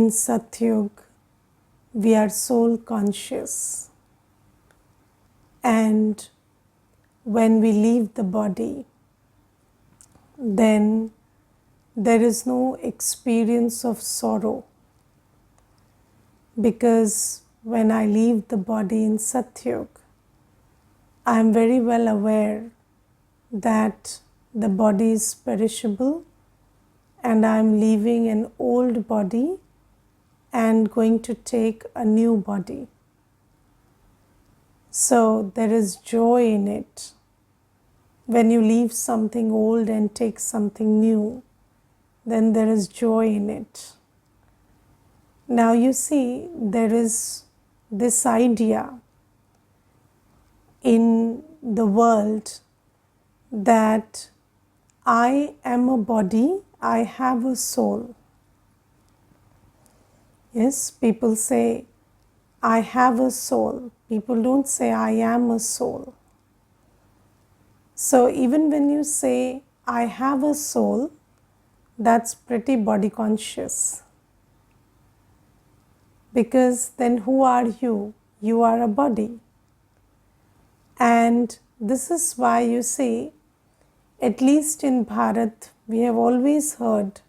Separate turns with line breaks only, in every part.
In Satyug, we are soul conscious, and when we leave the body, then there is no experience of sorrow, because when I leave the body in Satyug, I am very well aware that the body is perishable and I am leaving an old body and going to take a new body. So there is joy in it. When you leave something old and take something new, then there is joy in it. Now you see, there is this idea in the world that I am a body, I have a soul. Yes, people say, I have a soul. People don't say, I am a soul. So even when you say, I have a soul, that's pretty body conscious. Because then who are you? You are a body. And this is why you see, at least in Bharat, we have always heard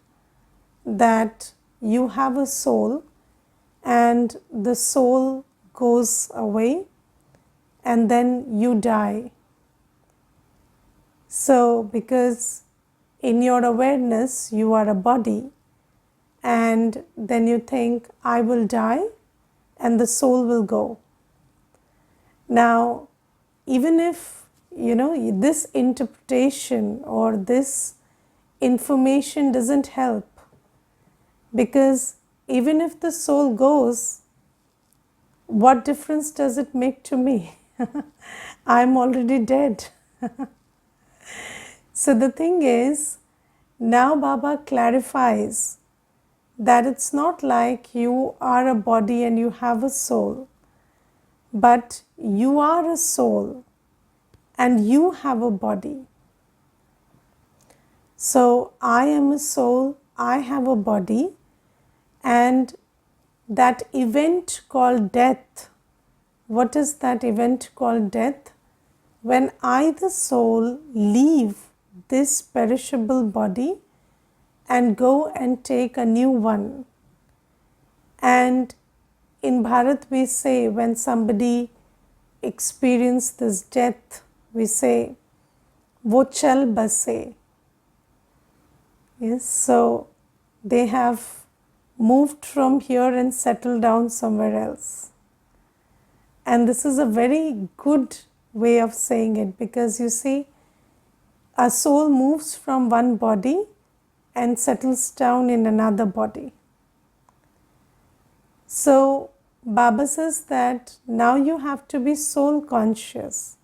that you have a soul and the soul goes away and then you die. So, because in your awareness you are a body, and then you think, I will die and the soul will go. Now, even if this interpretation or this information doesn't help, because even if the soul goes, what difference does it make to me? I'm already dead. So the thing is, now Baba clarifies that it's not like you are a body and you have a soul, but you are a soul and you have a body. So I am a soul, I have a body, and that event called death, what is that event called death? When I, the soul, leave this perishable body and go and take a new one. And in Bharat we say, when somebody experiences this death, we say, wo chal base. Yes, so they have moved from here and settled down somewhere else. And this is a very good way of saying it, because you see, a soul moves from one body and settles down in another body. So Baba says that now you have to be soul conscious,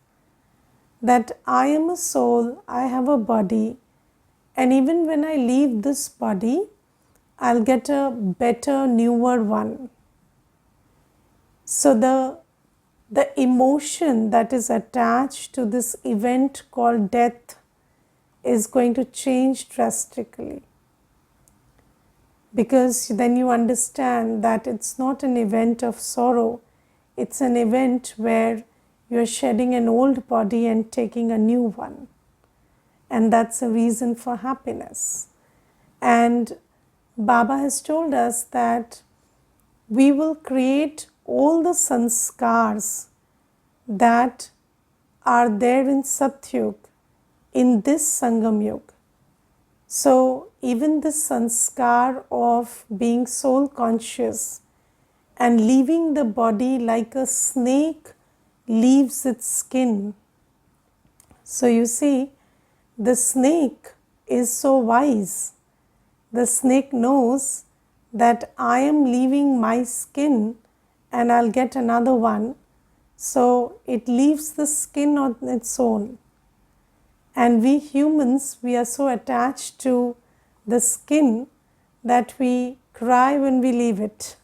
that I am a soul, I have a body, and even when I leave this body, I'll get a better, newer one. So the emotion that is attached to this event called death is going to change drastically. Because then you understand that it's not an event of sorrow, it's an event where you're shedding an old body and taking a new one. And that's a reason for happiness. And Baba has told us that we will create all the sanskars that are there in Satyug in this Sangam Yuga. So even this sanskar of being soul conscious and leaving the body like a snake leaves its skin. So you see, the snake is so wise. The snake knows that I am leaving my skin and I'll get another one. So it leaves the skin on its own. And we humans, we are so attached to the skin that we cry when we leave it.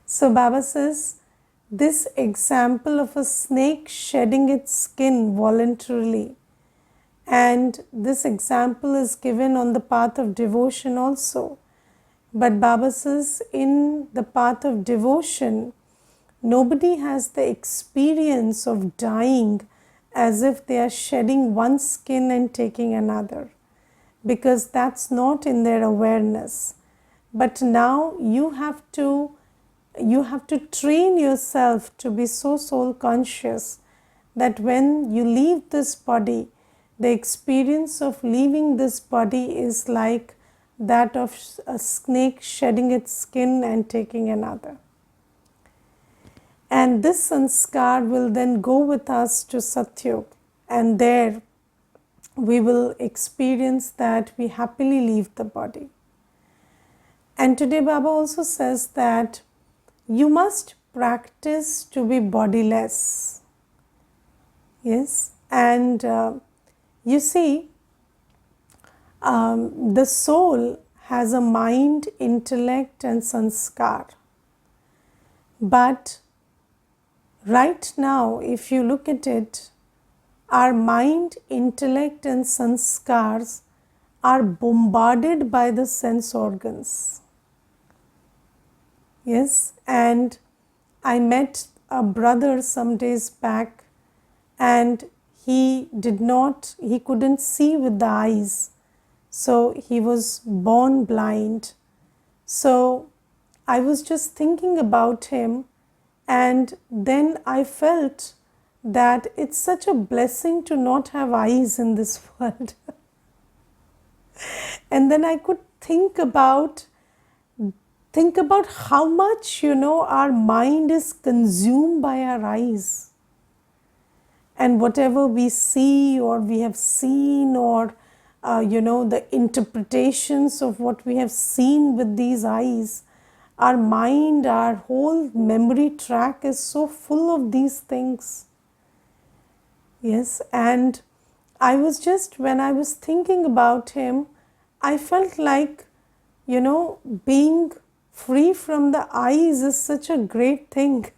So Baba says, this example of a snake shedding its skin voluntarily, and this example is given on the path of devotion also, But Baba says in the path of devotion, nobody has the experience of dying as if they are shedding one skin and taking another, because that's not in their awareness. But now you have to train yourself to be so soul conscious that when you leave this body, the experience of leaving this body is like that of a snake shedding its skin and taking another. And this sanskar will then go with us to Satyug, and there we will experience that we happily leave the body. And today Baba also says that you must practice to be bodyless. Yes, and you see, the soul has a mind, intellect, and sanskar. But right now, if you look at it, our mind, intellect, and sanskars are bombarded by the sense organs. Yes, and I met a brother some days back, and he couldn't see with the eyes, so he was born blind. So I was just thinking about him, and then I felt that it's such a blessing to not have eyes in this world. And then I could think about how much, our mind is consumed by our eyes. And whatever we see or we have seen, or the interpretations of what we have seen with these eyes, our mind, our whole memory track is so full of these things. Yes, and when I was thinking about him, I felt like, being free from the eyes is such a great thing.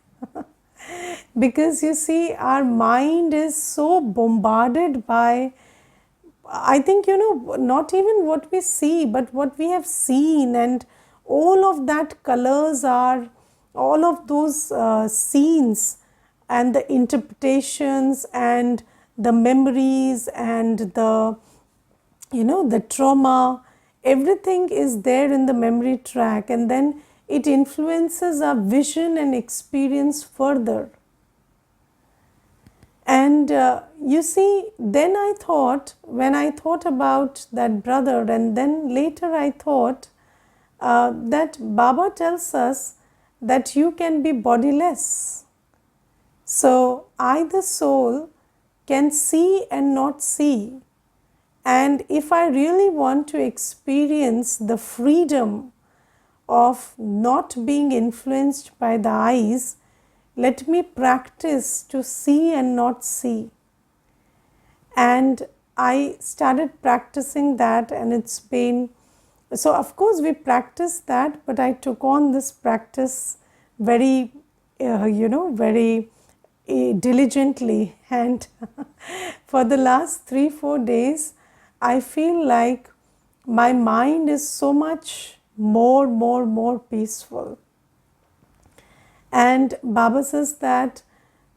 Because you see, our mind is so bombarded by, I think, not even what we see, but what we have seen, and all of that colors are, all of those scenes and the interpretations and the memories and the, the trauma, everything is there in the memory track, and then it influences our vision and experience further. And you see, then I thought, when I thought about that brother, and then later I thought that Baba tells us that you can be bodyless. So I, the soul, can see and not see. And if I really want to experience the freedom of not being influenced by the eyes, let me practice to see and not see. And I started practicing that, and it's been, so of course we practiced that, but I took on this practice very, very diligently. And for the last 3-4 days, I feel like my mind is so much more peaceful. And Baba says that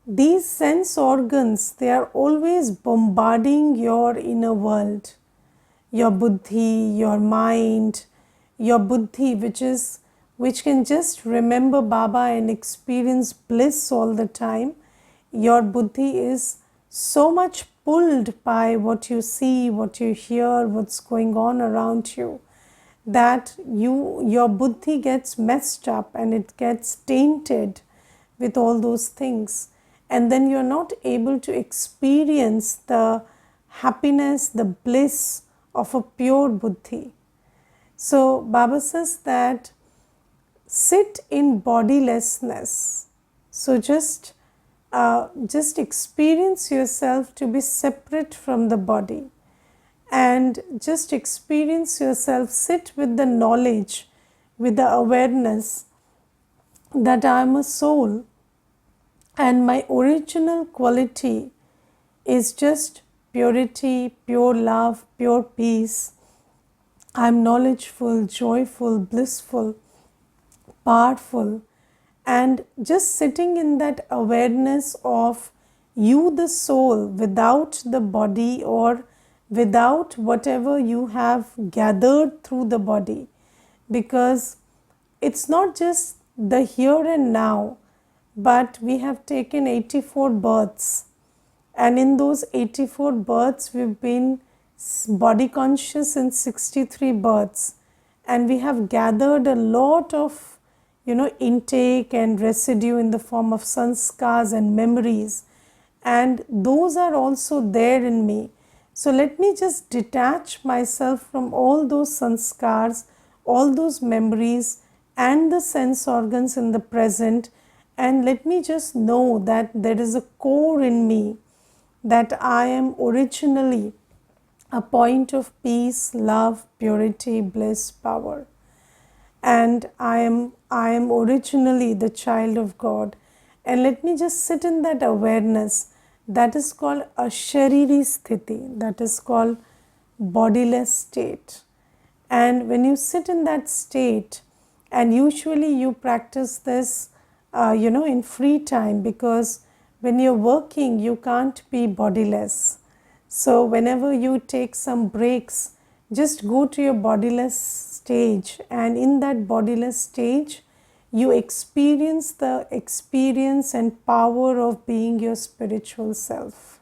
these sense organs, they are always bombarding your inner world, your buddhi, your mind, your buddhi, which can just remember Baba and experience bliss all the time. Your buddhi is so much pulled by what you see, what you hear, what's going on around you, that your buddhi gets messed up and it gets tainted with all those things, and then you're not able to experience the happiness, the bliss of a pure buddhi. So Baba says that sit in bodilessness. So just experience yourself to be separate from the body, and just experience yourself, sit with the knowledge, with the awareness that I am a soul, and my original quality is just purity, pure love, pure peace. I'm knowledgeful, joyful, blissful, powerful, and just sitting in that awareness of you, the soul, without the body or without whatever you have gathered through the body, because it's not just the here and now, but we have taken 84 births, and in those 84 births we've been body conscious in 63 births, and we have gathered a lot of intake and residue in the form of sanskars and memories, and those are also there in me. So let me just detach myself from all those sanskars, all those memories and the sense organs in the present, and let me just know that there is a core in me, that I am originally a point of peace, love, purity, bliss, power, and I am originally the child of God. And let me just sit in that awareness. That is called a shariri sthiti, that is called bodiless state. And when you sit in that state, and usually you practice this in free time, because when you're working you can't be bodiless. So whenever you take some breaks, just go to your bodiless stage, and in that bodiless stage you experience the experience and power of being your spiritual self.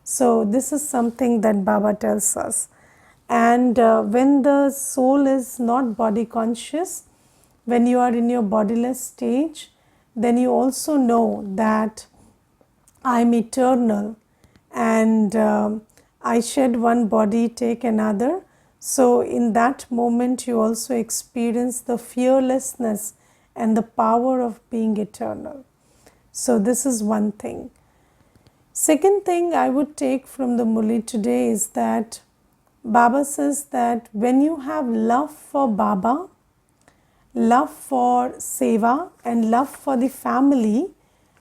So this is something that Baba tells us. And when the soul is not body conscious, when you are in your bodiless stage, then you also know that I am eternal, and I shed one body, take another. So in that moment you also experience the fearlessness and the power of being eternal. So this is one thing. Second thing I would take from the Murli today is that Baba says that when you have love for Baba, love for Seva and love for the family,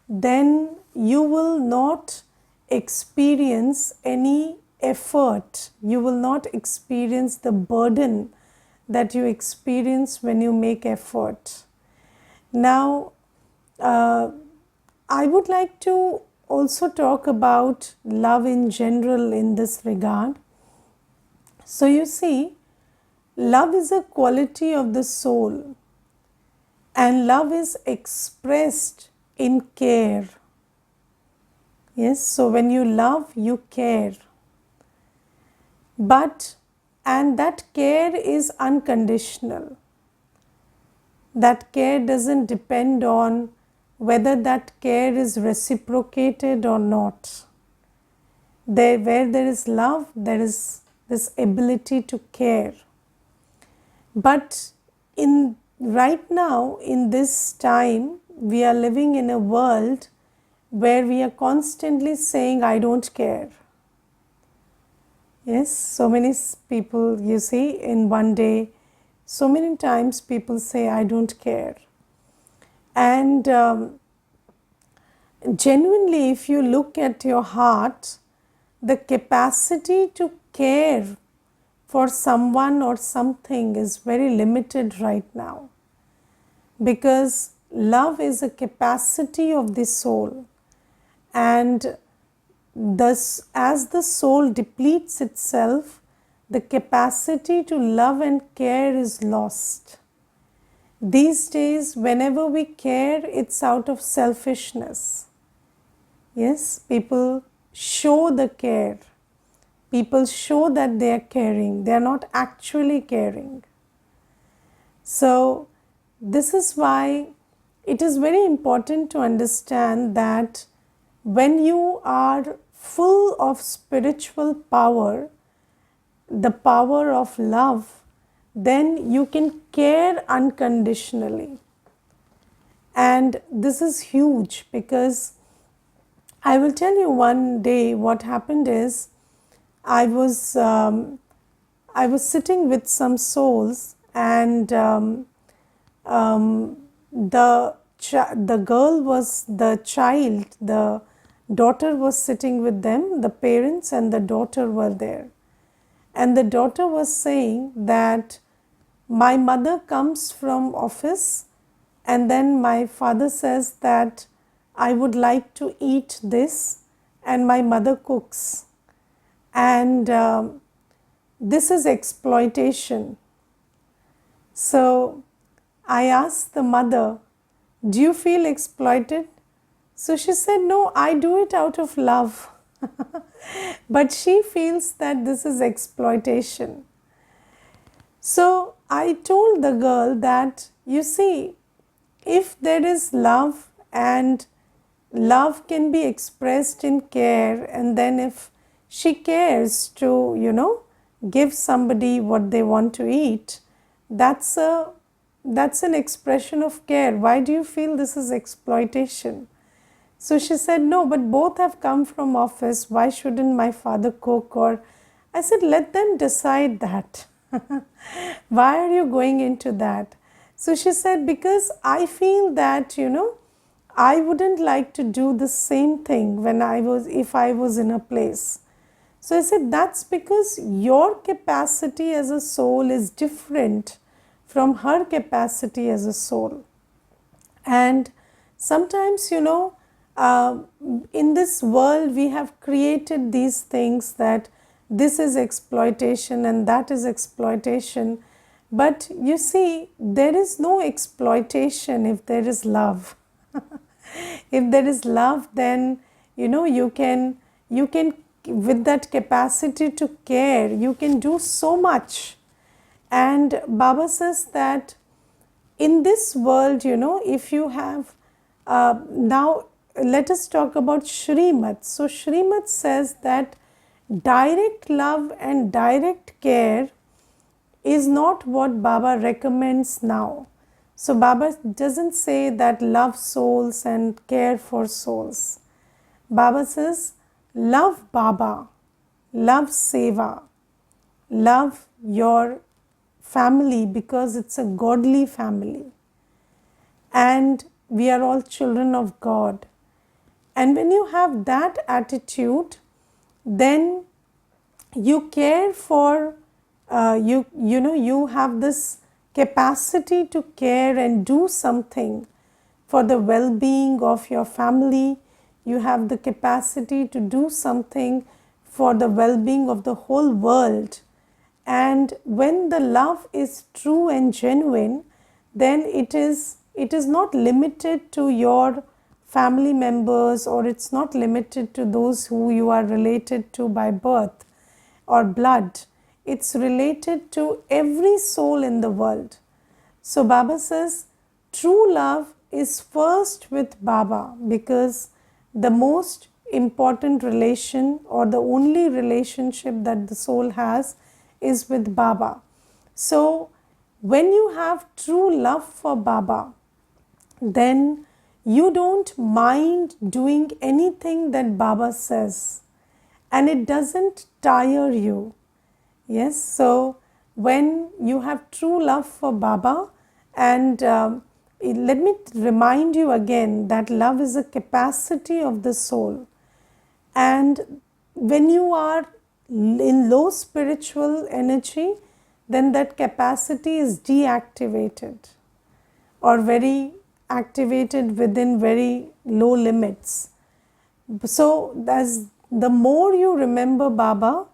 then you will not experience any effort. You will not experience the burden that you experience when you make effort. Now, I would like to also talk about love in general in this regard. So you see, love is a quality of the soul, and love is expressed in care. Yes, so when you love, you care. And that care is unconditional. That care doesn't depend on whether that care is reciprocated or not. Where there is love, there is this ability to care. But right now, in this time, we are living in a world where we are constantly saying, I don't care. Yes, so many people, you see, in one day, so many times people say, I don't care. And genuinely, if you look at your heart, the capacity to care for someone or something is very limited right now, because love is a capacity of the soul, and thus as the soul depletes itself, the capacity to love and care is lost. These days, whenever we care, it's out of selfishness. Yes, people show the care. People show that they are caring. They are not actually caring. So this is why it is very important to understand that when you are full of spiritual power, the power of love, then you can care unconditionally. And this is huge, because I will tell you one day what happened is, I was sitting with some souls, and the girl was the child, the daughter was sitting with them, the parents and the daughter were there. And the daughter was saying that my mother comes from office and then my father says that I would like to eat this and my mother cooks. And this is exploitation. So I asked the mother, do you feel exploited? So she said, no, I do it out of love. But she feels that this is exploitation. So I told the girl that, you see, if there is love and love can be expressed in care, and then if she cares to, give somebody what they want to eat, that's an expression of care. Why do you feel this is exploitation? So she said, no, but both have come from office. Why shouldn't my father cook? Or I said, let them decide that. Why are you going into that? So she said, because I feel that, I wouldn't like to do the same thing if I was in a place. So I said, that's because your capacity as a soul is different from her capacity as a soul. And sometimes, in this world, we have created these things that this is exploitation and that is exploitation. But you see, there is no exploitation if there is love. If there is love, then you can with that capacity to care, you can do so much. And Baba says that in this world, if you have now let us talk about Shrimad. So Shrimad says that direct love and direct care is not what Baba recommends now. So Baba doesn't say that love souls and care for souls. Baba says love Baba, love Seva, love your family because it's a godly family. And we are all children of God. And when you have that attitude, then you care for, you have this capacity to care and do something for the well-being of your family. You have the capacity to do something for the well-being of the whole world. And when the love is true and genuine, then it is not limited to your family members, or it's not limited to those who you are related to by birth or blood. It's related to every soul in the world. So Baba says true love is first with Baba, because the most important relation or the only relationship that the soul has is with Baba. So when you have true love for Baba, then you don't mind doing anything that Baba says, and it doesn't tire you. Yes, so when you have true love for Baba, and let me remind you again that love is a capacity of the soul, and when you are in low spiritual energy, then that capacity is deactivated or very activated within very low limits. So as the more you remember Baba,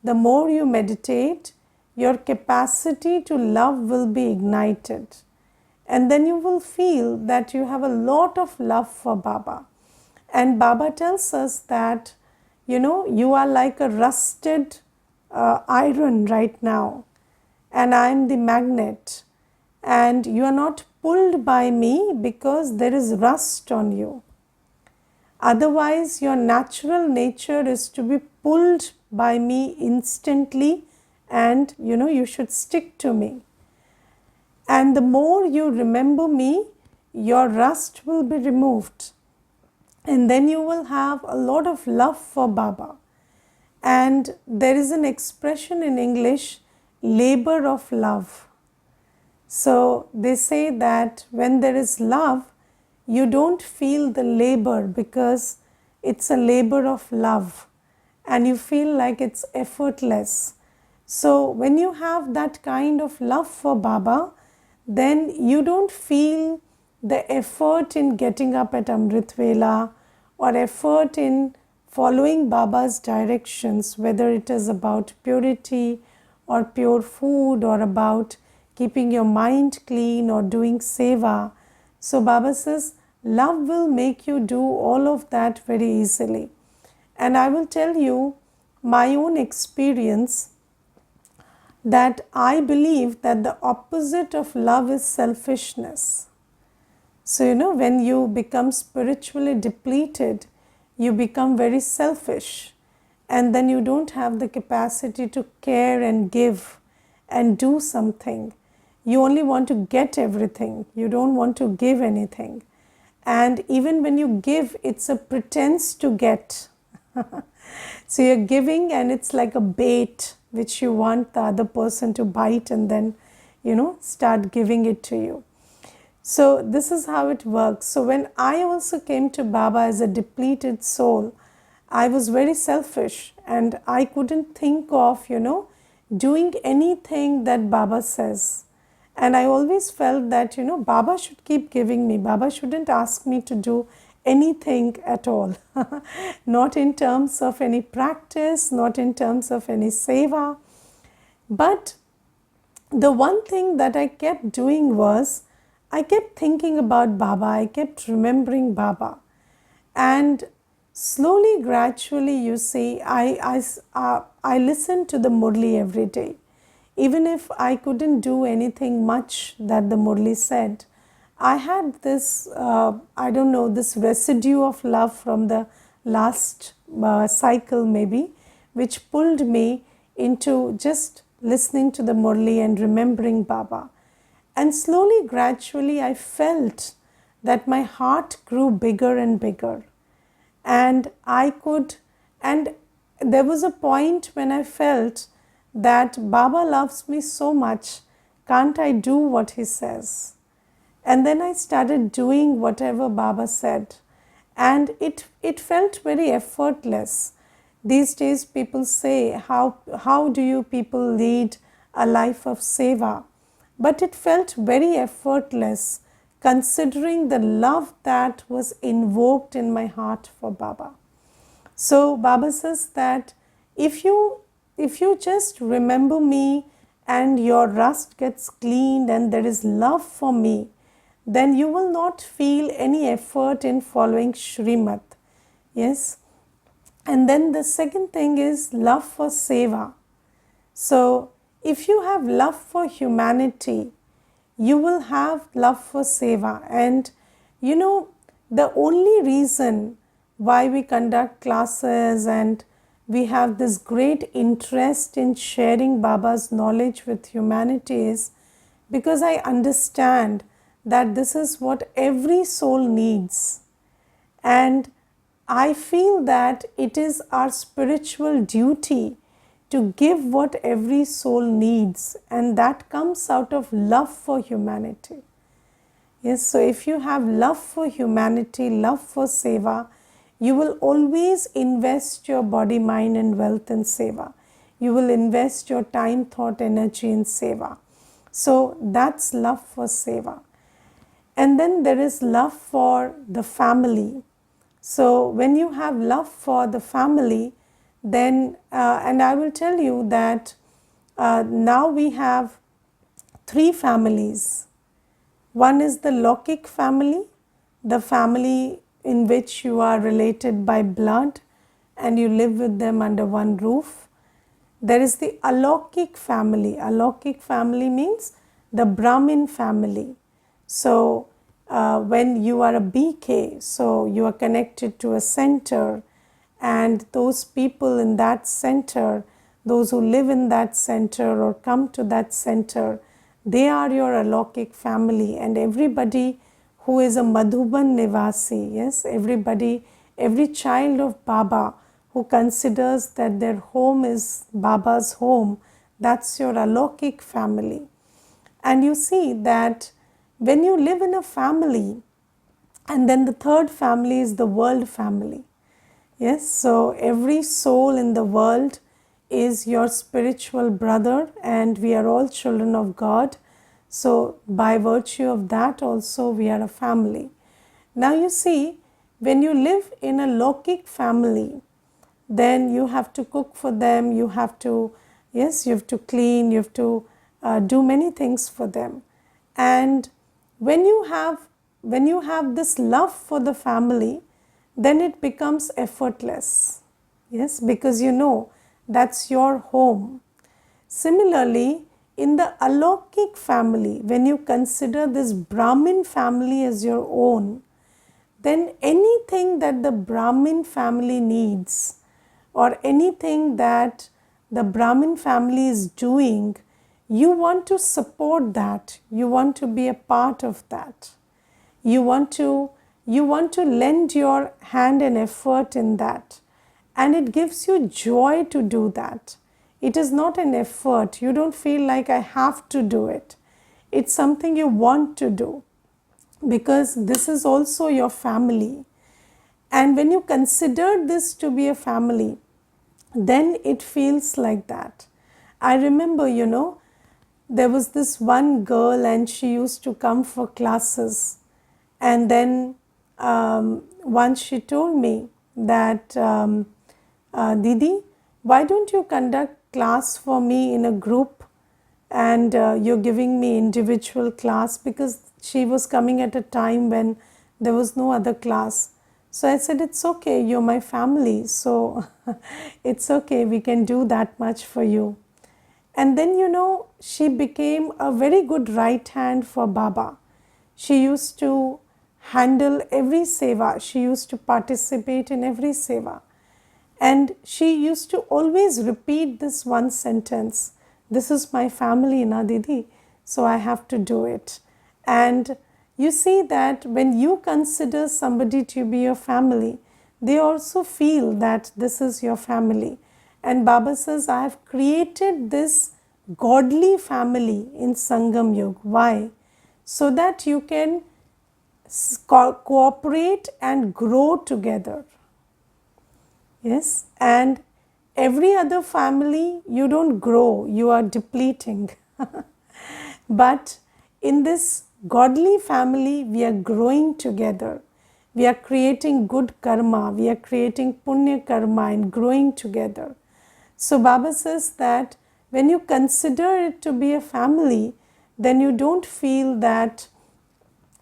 the more you meditate, your capacity to love will be ignited, and then you will feel that you have a lot of love for Baba. And Baba tells us that you are like a rusted iron right now, and I am the magnet, and you are not pulled by me because there is rust on you. Otherwise, your natural nature is to be pulled by me instantly, and you should stick to me. And the more you remember me, your rust will be removed, and then you will have a lot of love for Baba. And there is an expression in English, labor of love. So they say that when there is love, you don't feel the labor because it's a labor of love, and you feel like it's effortless. So when you have that kind of love for Baba, then you don't feel the effort in getting up at Amrit Vela or effort in following Baba's directions, whether it is about purity or pure food or about keeping your mind clean or doing seva. So Baba says, love will make you do all of that very easily. And I will tell you my own experience that I believe that the opposite of love is selfishness. So, when you become spiritually depleted, you become very selfish, and then you don't have the capacity to care and give and do something. You only want to get everything, you don't want to give anything. And even when you give, it's a pretense to get. So you're giving and it's like a bait which you want the other person to bite and then, start giving it to you. So this is how it works. So when I also came to Baba as a depleted soul, I was very selfish and I couldn't think of, doing anything that Baba says. And I always felt that, Baba should keep giving me. Baba shouldn't ask me to do anything at all. Not in terms of any practice, not in terms of any seva. But the one thing that I kept doing was, I kept thinking about Baba, I kept remembering Baba. And slowly, gradually, you see, I listened to the Murli every day. Even if I couldn't do anything much that the Murli said, I had this, this residue of love from the last cycle maybe, which pulled me into just listening to the Murli and remembering Baba. And slowly, gradually, I felt that my heart grew bigger and bigger. And there was a point when I felt that Baba loves me so much, can't I do what he says? And then I started doing whatever Baba said. And it felt very effortless. These days people say, how do you people lead a life of seva? But it felt very effortless considering the love that was invoked in my heart for Baba. So Baba says that if you just remember me and your rust gets cleaned and there is love for me, then you will not feel any effort in following Shrimat. Yes. And then the second thing is love for seva. So if you have love for humanity, you will have love for seva. And the only reason why we conduct classes and we have this great interest in sharing Baba's knowledge with humanity is because I understand that this is what every soul needs. And I feel that it is our spiritual duty to give what every soul needs, and that comes out of love for humanity. Yes, so if you have love for humanity, love for seva, you will always invest your body, mind and wealth in seva. You will invest your time, thought, energy in seva. So that's love for seva. And then there is love for the family. So when you have love for the family, then, and I will tell you that now we have 3 families. One is the Lokik family, the family in which you are related by blood and you live with them under one roof. There is the Alokik family. Alokik family means the Brahmin family. So when you are a BK, so you are connected to a center, and those people in that center, those who live in that center or come to that center, they are your Alokik family. And everybody who is a Madhuban Nivasi, yes, every child of Baba who considers that their home is Baba's home, that's your Alokik family. And you see that when you live in a family, and then the third family is the world family. Yes, so every soul in the world is your spiritual brother, and we are all children of God. So by virtue of that also we are a family. Now you see, when you live in a Lokic family, then you have to cook for them, you have to, yes, you have to clean, you have to do many things for them. And when you have this love for the family, then it becomes effortless. Yes, because you know that's your home. Similarly, in the Alokik family, when you consider this Brahmin family as your own, then anything that the Brahmin family needs, or anything that the Brahmin family is doing, you want to support that, you want to be a part of that, you want to lend your hand and effort in that, and it gives you joy to do that. It is not an effort, you don't feel like I have to do it, it's something you want to do, because this is also your family. And when you consider this to be a family, then it feels like that. I remember, there was this one girl and she used to come for classes, and then once she told me that, Didi, why don't you conduct class for me in a group, and you're giving me individual class, because she was coming at a time when there was no other class. So I said, it's okay, you're my family, so it's okay, we can do that much for you. And then, she became a very good right hand for Baba. She used to handle every seva, she used to participate in every seva. And she used to always repeat this one sentence, this is my family, na Didi, so I have to do it. And you see that when you consider somebody to be your family, they also feel that this is your family. And Baba says, I have created this godly family in Sangam Yuga. Why? So that you can cooperate and grow together. Yes, and every other family you don't grow, you are depleting. But in this godly family, we are growing together. We are creating good karma, we are creating punya karma and growing together. So Baba says that when you consider it to be a family, then you don't feel that,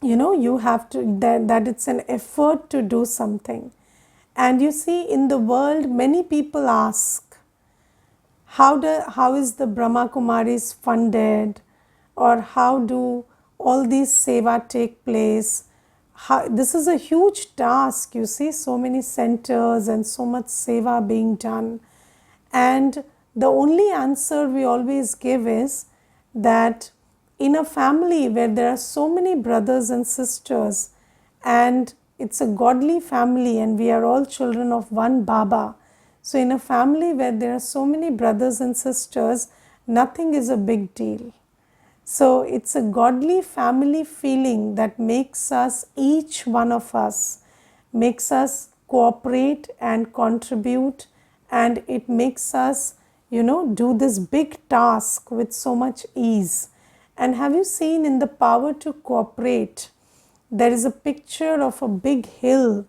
you have to, that it's an effort to do something. And you see, in the world, many people ask, how is the Brahma Kumaris funded, or how do all these seva take place? This is a huge task, you see, so many centers and so much seva being done. And the only answer we always give is that in a family where there are so many brothers and sisters, and it's a godly family and we are all children of one Baba. So in a family where there are so many brothers and sisters, nothing is a big deal. So it's a godly family feeling that makes us, each one of us, makes us cooperate and contribute, and it makes us, do this big task with so much ease. And have you seen in the power to cooperate, there is a picture of a big hill,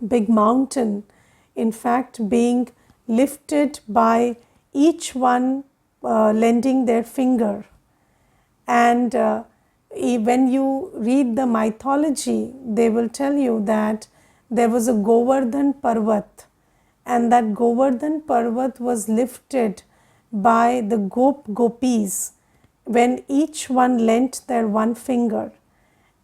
big mountain, in fact being lifted by each one lending their finger. And when you read the mythology, they will tell you that there was a Govardhan Parvat, and that Govardhan Parvat was lifted by the gopis when each one lent their one finger.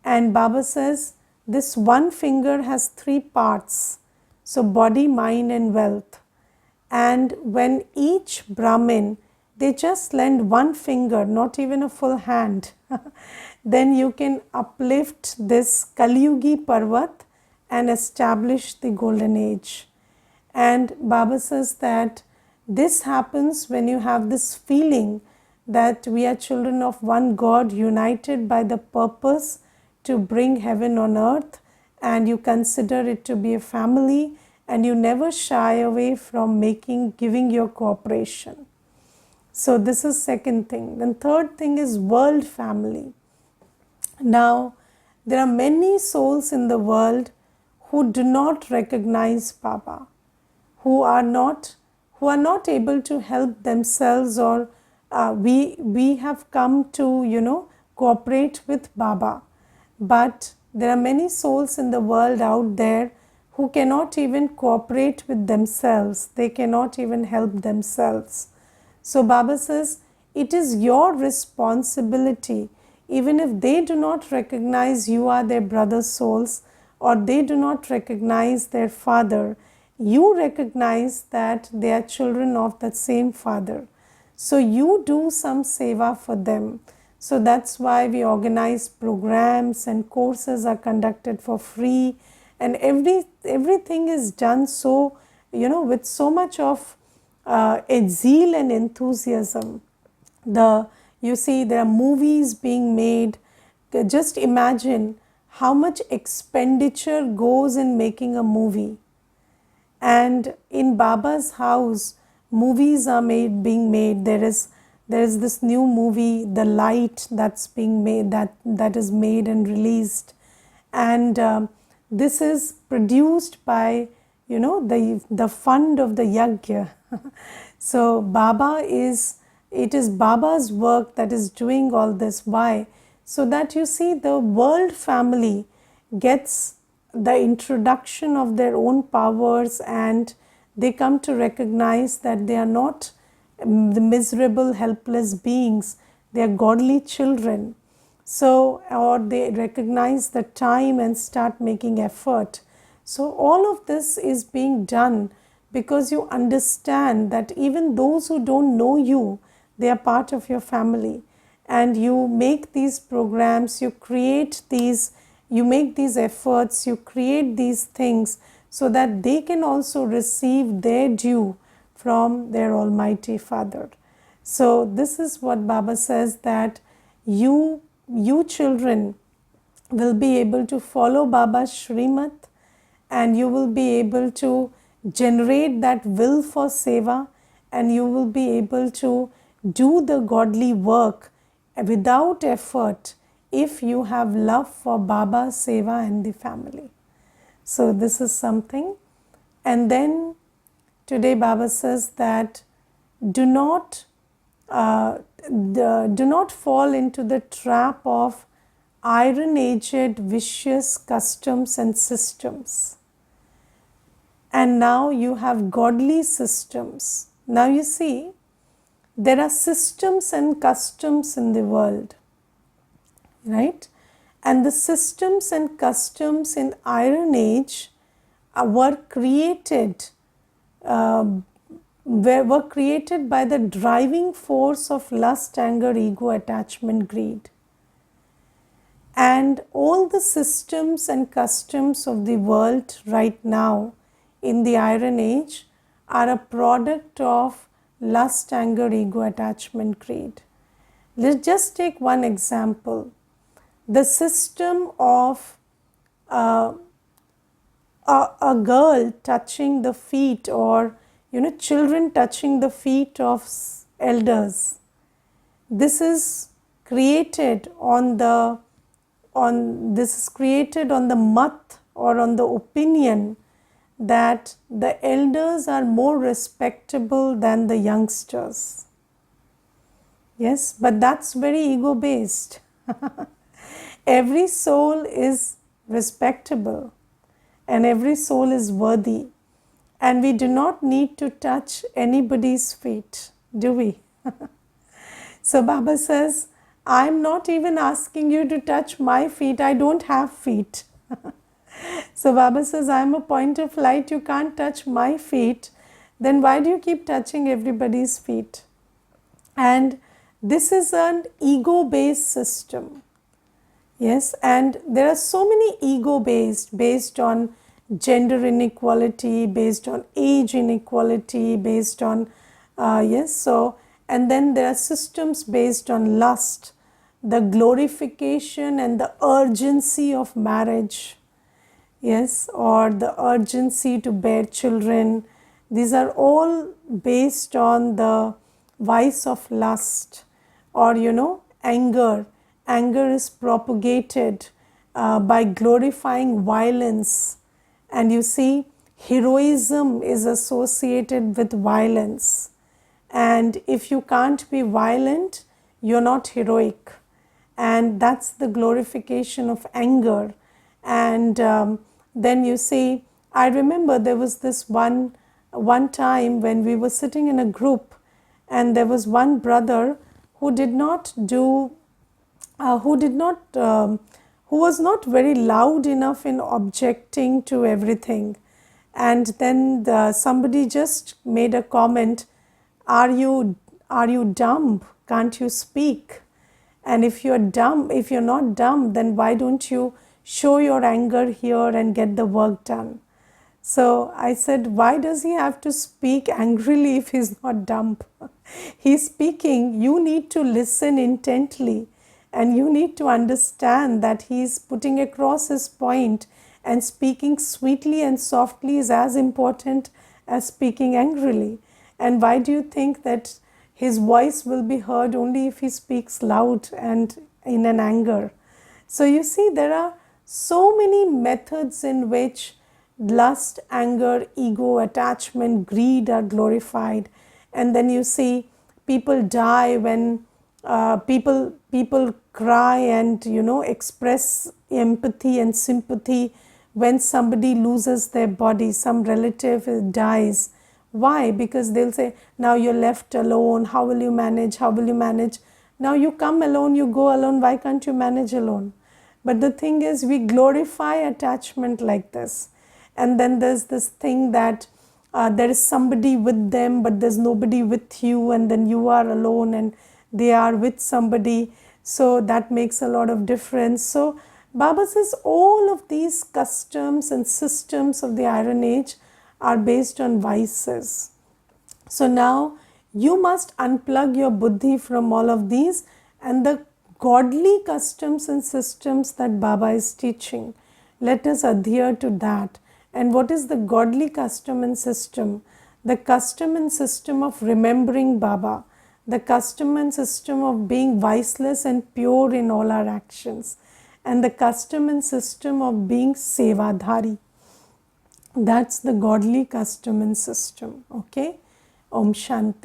And Baba says this one finger has three parts, so body, mind and wealth. And when each Brahmin, they just lend one finger, not even a full hand, then you can uplift this Kaliyugi Parvat and establish the golden age. And Baba says that this happens when you have this feeling that we are children of one God, united by the purpose to bring heaven on earth, and you consider it to be a family, and you never shy away from giving your cooperation. So this is second thing. Then third thing is world family. Now, there are many souls in the world who do not recognize Baba, who are not able to help themselves, or we have come to cooperate with Baba, but there are many souls in the world out there who cannot even cooperate with themselves. They cannot even help themselves. So Baba says, it is your responsibility, even if they do not recognize you are their brother souls, or they do not recognize their father, you recognize that they are children of that same father. So you do some seva for them. So that's why we organize programs, and courses are conducted for free, and everything is done so, with so much of zeal and enthusiasm. You see, there are movies being made. Just imagine how much expenditure goes in making a movie. And in Baba's house, movies are being made. There is this new movie, The Light, that's being made, that is made and released, and this is produced by the fund of the yajna. So it is Baba's work that is doing all this. Why? So that you see, the world family gets the introduction of their own powers, and they come to recognize that they are not the miserable, helpless beings. They are godly children. So, or they recognize the time and start making effort. So all of this is being done because you understand that even those who don't know you, they are part of your family. And you make these programs, you make these efforts, you create these things so that they can also receive their due from their Almighty Father. So this is what Baba says, that you children will be able to follow Baba's Shrimat, and you will be able to generate that will for seva, and you will be able to do the godly work without effort if you have love for Baba, seva and the family. So this is something. And then today Baba says that do not fall into the trap of iron-aged vicious customs and systems. And now you have godly systems. Now you see, there are systems and customs in the world, right? And the systems and customs in Iron Age were created by the driving force of lust, anger, ego, attachment, greed. And all the systems and customs of the world right now in the Iron Age are a product of lust, anger, ego, attachment, greed. Let's just take one example. The system of a girl touching the feet, or children touching the feet of elders. This is created on the mat, or on the opinion that the elders are more respectable than the youngsters. Yes, but that's very ego based. Every soul is respectable and every soul is worthy, and we do not need to touch anybody's feet, do we? So Baba says, I'm not even asking you to touch my feet. I don't have feet. So Baba says, I'm a point of light. You can't touch my feet. Then why do you keep touching everybody's feet? And this is an ego-based system. Yes, and there are so many based on gender inequality, based on age inequality, based on, and then there are systems based on lust, the glorification and the urgency of marriage. yes, or the urgency to bear children. These are all based on the vice of lust, or anger. Anger is propagated by glorifying violence, and you see, heroism is associated with violence. And if you can't be violent, you're not heroic. And that's the glorification of anger. And then you see, I remember there was this one time when we were sitting in a group, and there was one brother who did not do who did not who was not very loud enough in objecting to everything. And then somebody just made a comment, are you dumb, can't you speak? And if you're not dumb, then why don't you show your anger here and get the work done? So I said, why does he have to speak angrily if he's not dumb? He's speaking, you need to listen intently, and you need to understand that he's putting across his point, and speaking sweetly and softly is as important as speaking angrily. And why do you think that his voice will be heard only if he speaks loud and in an anger? So you see, there are so many methods in which lust, anger, ego, attachment, greed are glorified. And then you see, people die when people cry and express empathy and sympathy when somebody loses their body, some relative dies. Why? Because they'll say, now you're left alone, how will you manage, how will you manage? Now you come alone, you go alone, why can't you manage alone? But the thing is, we glorify attachment like this. And then there's this thing that there is somebody with them, but there's nobody with you, and then you are alone and they are with somebody. So that makes a lot of difference. So Baba says all of these customs and systems of the Iron Age are based on vices. So now you must unplug your buddhi from all of these, and the godly customs and systems that Baba is teaching, let us adhere to that. And what is the godly custom and system? The custom and system of remembering Baba, the custom and system of being viceless and pure in all our actions, and the custom and system of being sevadhari. That's the godly custom and system. Okay? Om Shanti.